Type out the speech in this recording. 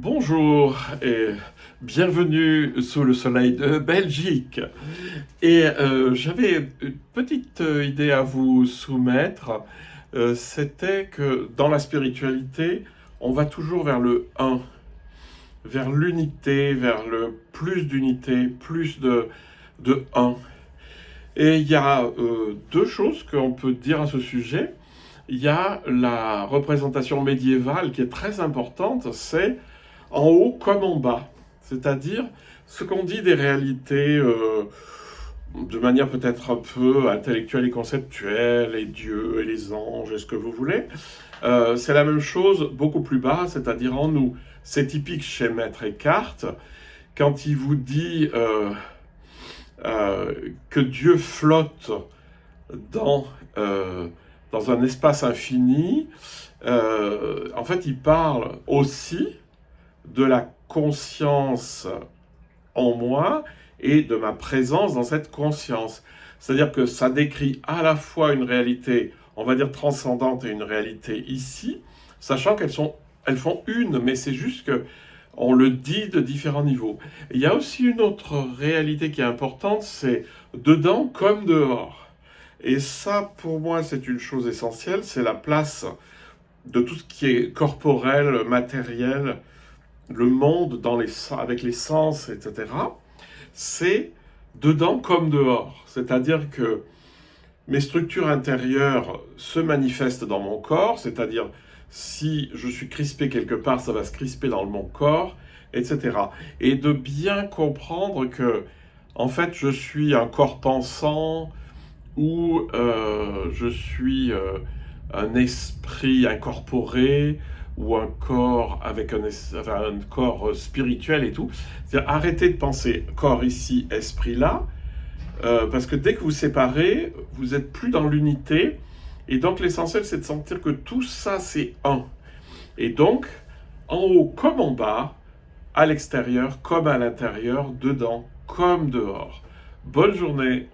Bonjour et bienvenue sous le soleil de Belgique. J'avais une petite idée à vous soumettre. C'était que dans la spiritualité, on va toujours vers le un, vers l'unité, vers le plus d'unité, de un. Et il y a deux choses qu'on peut dire à ce sujet. Il y a la représentation médiévale qui est très importante, c'est en haut comme en bas. C'est-à-dire ce qu'on dit des réalités de manière peut-être un peu intellectuelle et conceptuelle, les dieux et les anges et ce que vous voulez. C'est la même chose beaucoup plus bas, c'est-à-dire en nous. C'est typique chez Maître Eckhart, quand il vous dit que Dieu flotte dans, euh, dans un espace infini. En fait, il parle aussi de la conscience en moi et de ma présence dans cette conscience. C'est-à-dire que ça décrit à la fois une réalité, on va dire transcendante, et une réalité ici, sachant elles font une, mais c'est juste que on le dit de différents niveaux. Et il y a aussi une autre réalité qui est importante, c'est dedans comme dehors. Et ça, pour moi, c'est une chose essentielle, c'est la place de tout ce qui est corporel, matériel, le monde avec les sens, etc., c'est dedans comme dehors. C'est-à-dire que mes structures intérieures se manifestent dans mon corps, c'est-à-dire si je suis crispé quelque part, ça va se crisper dans mon corps, etc. Et de bien comprendre que, en fait, je suis un corps pensant ou je suis un esprit incorporé ou un corps avec un corps spirituel et tout. C'est-à-dire arrêtez de penser corps ici, esprit là, parce que dès que vous séparez, vous êtes plus dans l'unité. Et donc l'essentiel, c'est de sentir que tout ça, c'est un. Et donc, en haut comme en bas, à l'extérieur comme à l'intérieur, dedans comme dehors. Bonne journée.